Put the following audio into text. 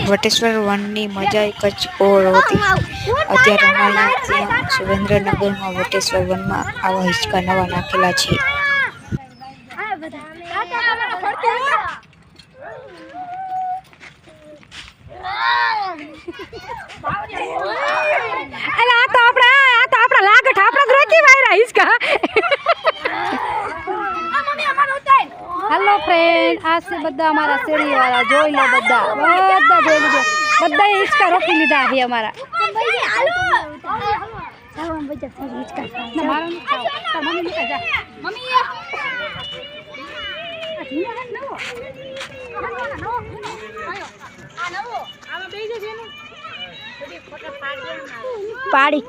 વટેશ્વર વનની મજા કંઈક ઓર હતી. અત્યારે અમારા ત્યાં સુરેન્દ્રનગરમાં વટેશ્વર વનમાં આવા હિંચકા નવા નાખેલા છે. हेलो फ्रेंड, आज से बदा हमारा सीढ़ी वाला जोई लो बदा बदा जोई लीजिए बदा इसका रोकी लीधा है हमारा पाड़ी